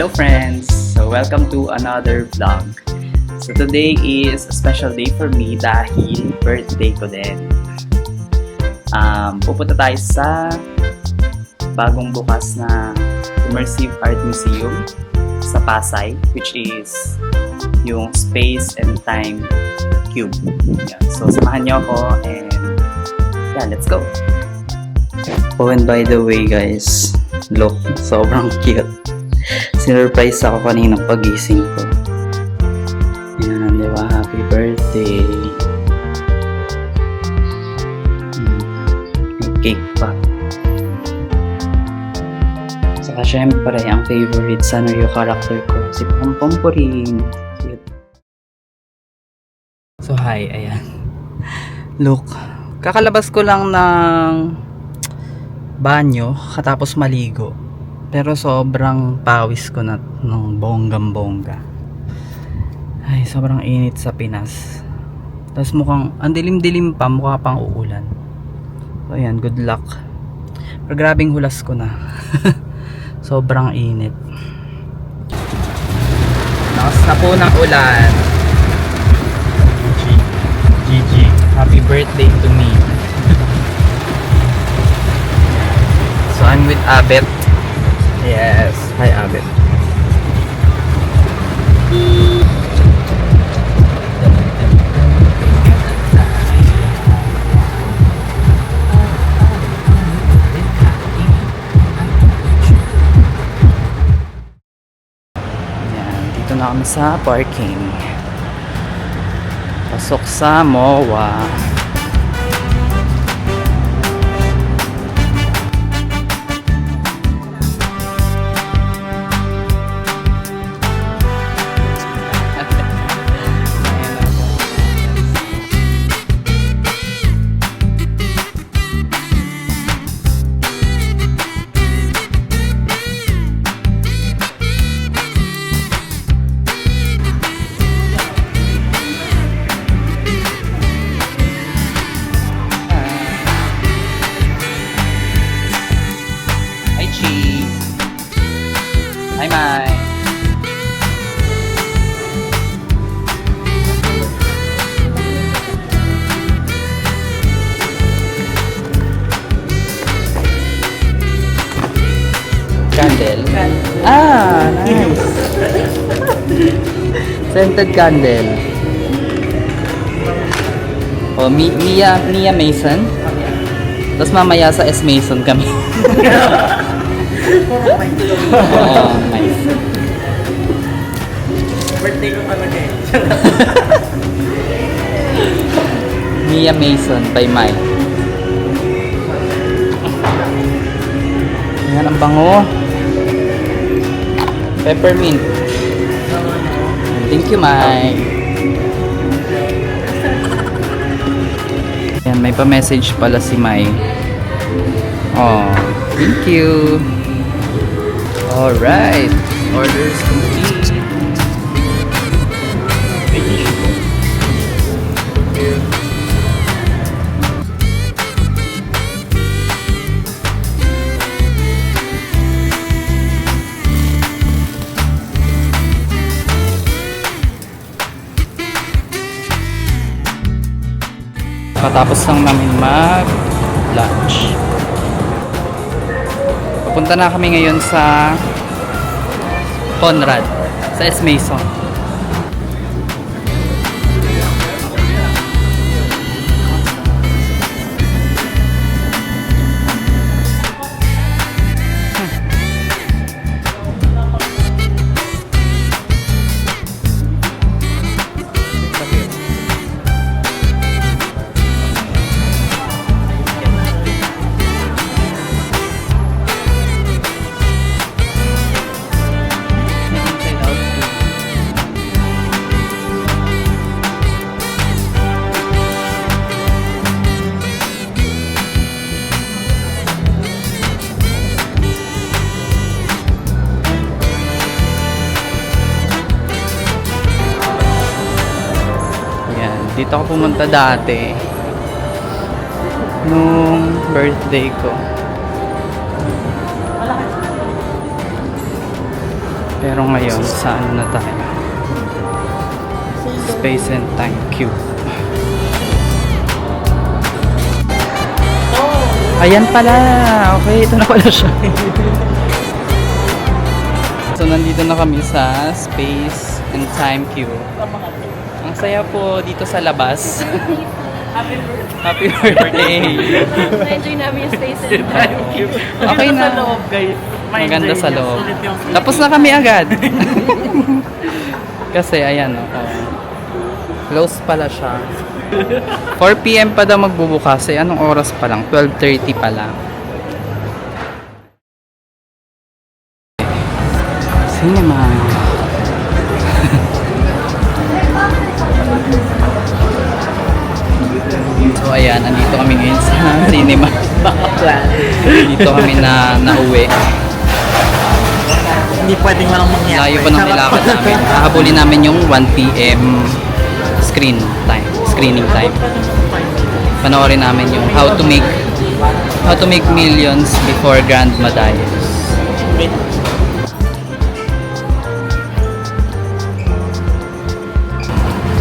Hello friends! So welcome to another vlog. So today is a special day for me dahil birthday ko din. Pupunta tayo sa bagong bukas na Immersive Art Museum sa Pasay, which is yung Space and Time Cube. Yeah. So samahan niyo ako and yeah, let's go! Oh, and by the way guys, look, sobrang cute. Sinurprise ako kaninang pagising ko. Yan, di ba? Happy birthday. May cake pa. Saka syempre, ang favorite Sanrio character ko, si Pompom po rin. Cute. So hi, ayan. Look, kakalabas ko lang ng banyo katapos maligo. Pero sobrang pawis ko na ng bonggam-bongga. Ay, sobrang init sa Pinas. Tapos mukhang, ang dilim-dilim pa, mukha pang uulan. So ayan, good luck. Pero grabing hulas ko na. Sobrang init. Lakas na po ng ulan. Gigi, happy birthday to me. So I'm with Abet. Yes, hi Abet. Yan, dito na kami sa parking. Pasok sa MOA. Hi, Mai. Candle. Ah, nice. Scented candle. Oh, Mia Mason. Tapos mamaya sa S Mason kami. Oh, nice. Birthday ko talaga eh. Mia Mason by Mai. Yan ang bango. Peppermint. Thank you, Mai. Yan, may pa-message pala si Mai. Oh, thank you. Alright, orders complete. Katapos lang namin mag-lunch. Pupunta na kami ngayon sa Conrad, sa S. Mason. Dito ako pumunta dati nung birthday ko. Pero ngayon, saan na tayo? Space and Time Cube. Ayan pala! Okay, ito na pala siya. So, nandito na kami sa Space and Time Cube. Ang saya po dito sa labas. Happy birthday! Na-enjoy namin yung Space and Time Cube. Okay na. Sa loob, guys. Maganda sa loob. Tapos na kami agad. Kasi ayan, close pala siya. 4 PM pa daw magbubukas. Eh, anong oras pa lang? 12:30 pa lang. Cinema. So ayan, andito kami ngayon sa cinema. Dito kami na nauwi. Hindi pwedeng walang mangyari. Layo pa ng nilakad namin. Hahabulin namin yung 1 PM screening time. Panoorin namin yung how to make millions before Grand Madayos.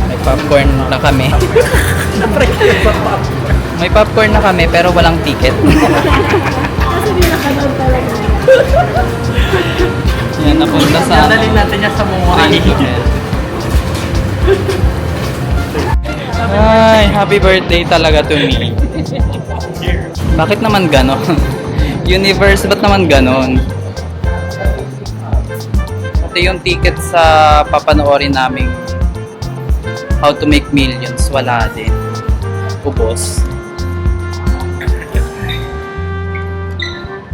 May popcorn na kami. May popcorn na kami pero walang ticket. Kasi di nakanood talaga. Yan, napunta sa... Dadalhin natin niya sa mga Ay, happy birthday talaga to me. Bakit naman ganon? Universe, ba't naman ganon? Ito yung ticket sa papanoorin naming How to Make Millions. Wala din. Ubos.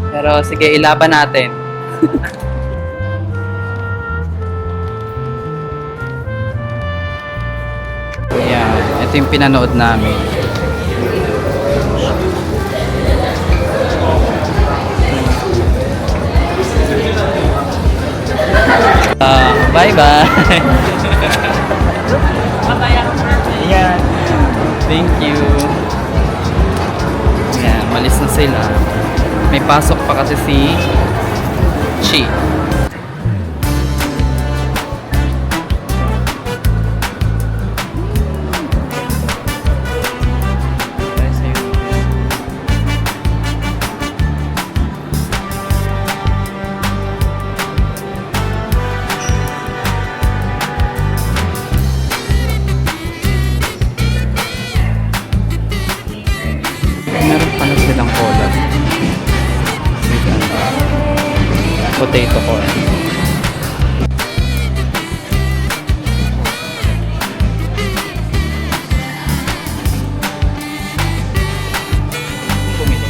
Pero sige, ilaban natin. Ayan, ito yung pinanood namin. Bye-bye! Ayan. Thank you! Ayan, malis na sila. May pasok pa kasi si Chi. Meron pala silang collab. With potato corn. Bumili.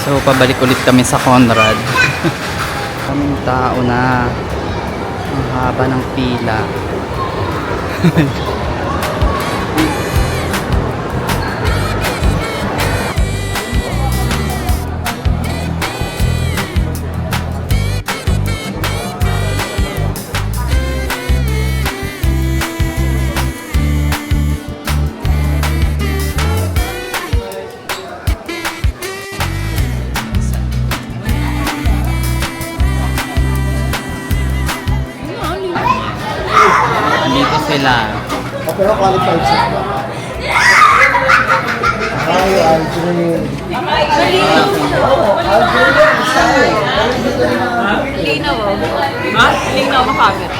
So, pabalik ulit kami sa Conrad. Kaming tao na. Ang haba ng pila. Andito sila. Pero qualified siya. Ay, Aldrin. Linaw oh. Ha? Linaw makapit.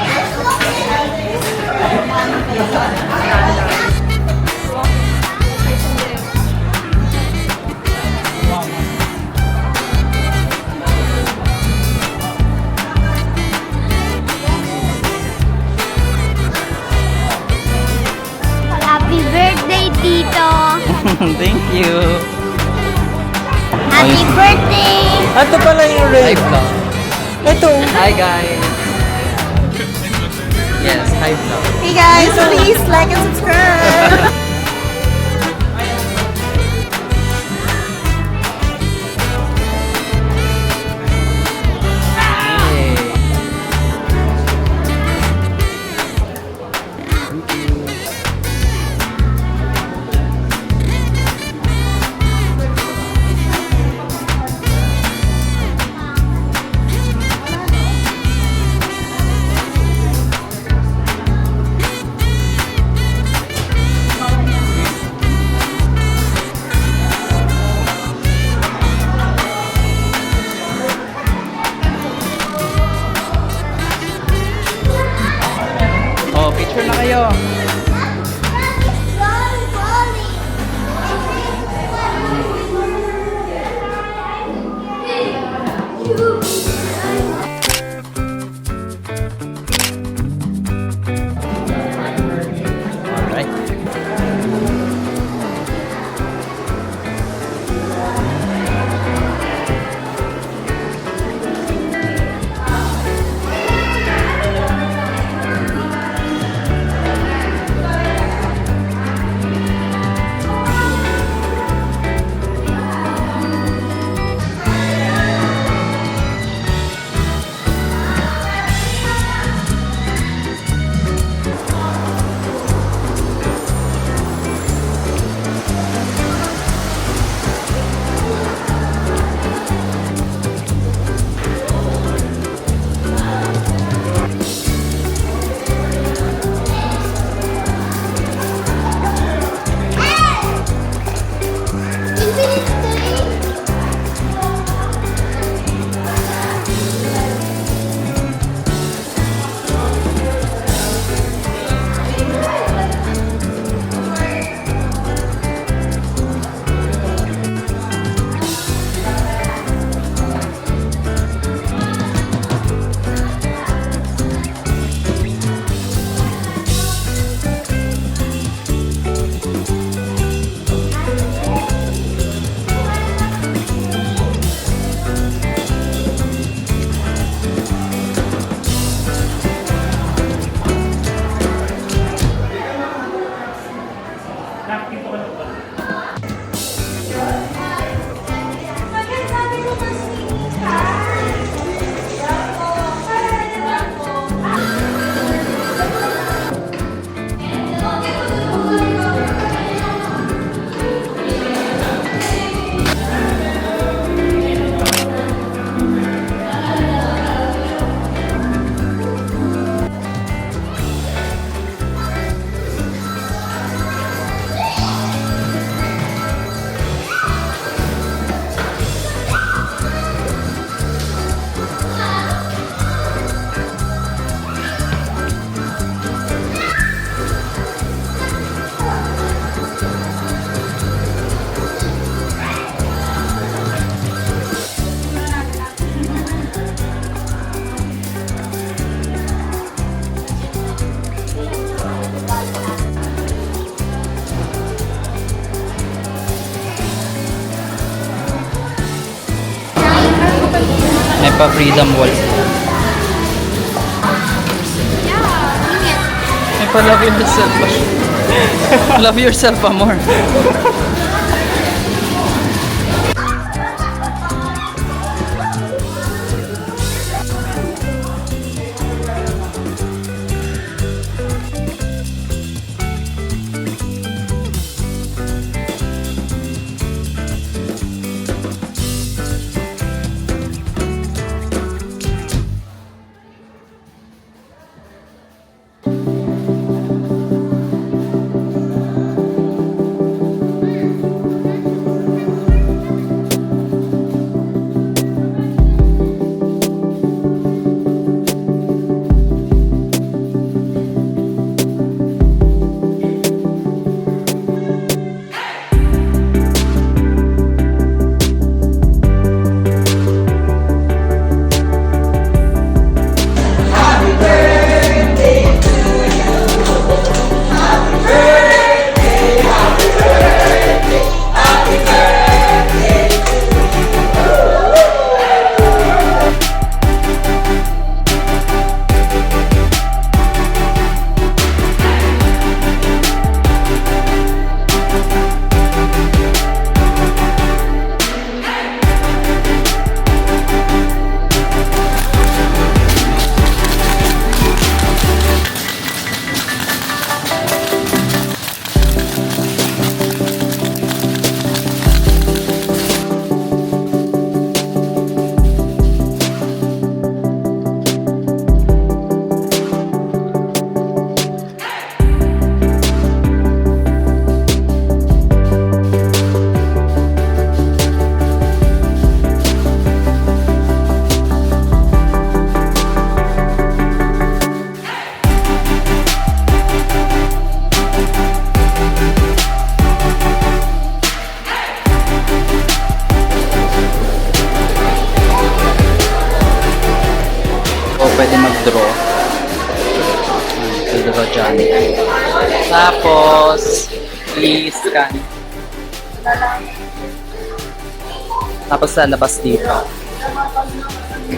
Thank you. Happy birthday! Ito pala yung raid. Ito. Hi guys. Yes, hi vlog. Hey guys, please like and subscribe! Oh, picture na kayo. Alright. May pa freedom wall. May pa love yourself pa. Love yourself pa more. draw. To draw dyan. Tapos, i-scan. Tapos lalabas dito.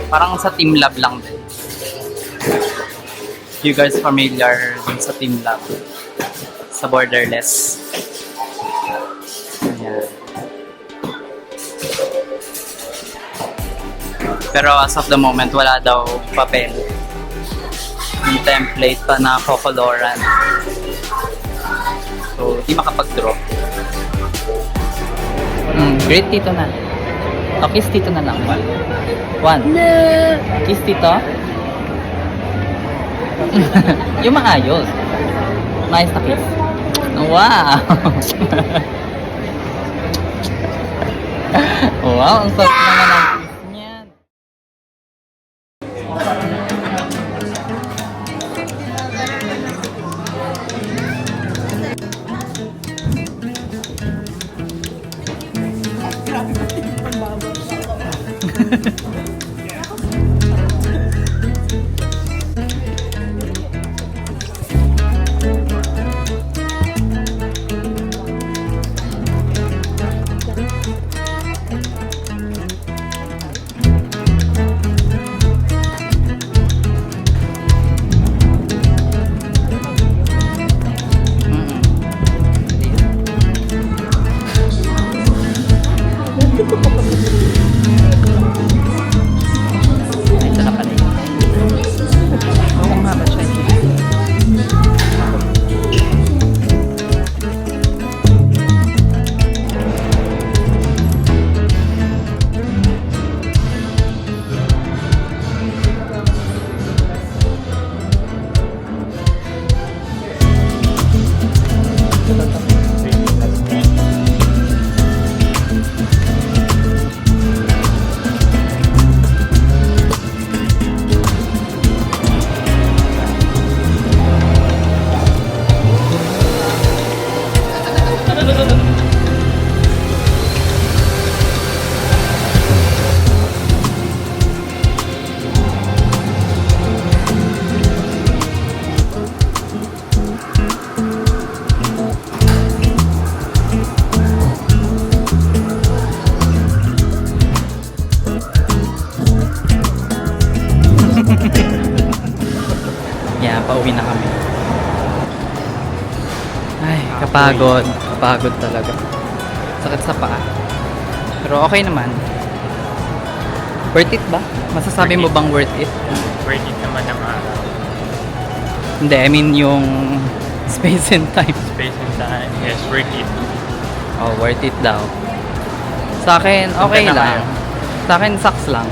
Parang sa TeamLab lang din. You guys familiar dun sa TeamLab? Sa Borderless. Ayan. Pero as of the moment, wala daw papel. Yung template pa na kokoloran. So, di makapag-draw. Great, Tito na. O, kiss Tito na lang. One. Kiss Tito. Yung maayos. Maayos na kiss. Wow! Wow, ang sarap naman ang kiss niyan. Ito na pala yun. Oo nga ba siya? Yeah, pauwi na kami. Ay, kapagod. Kapagod talaga. Sakit sa paa. Pero okay naman. Worth it ba? Masasabi mo bang worth it? Worth it naman ang araw. Hindi, I mean yung space and time. Space and time. Yes, worth it. Oh, worth it daw. Sa akin, okay Punta na lang. Sa akin, sucks lang.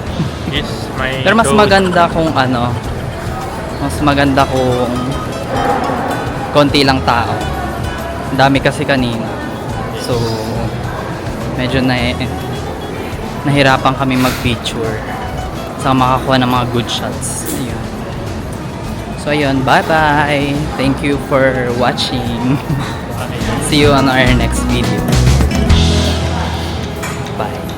Yes, my Pero mas goal- maganda kung ano, mas maganda kung konti lang tao. Ang dami kasi kanina. So, medyo nahirapan kami mag-picture sa makakuha ng mga good shots. Ayun. So, ayun. Bye-bye. Thank you for watching. See you on our next video. Bye.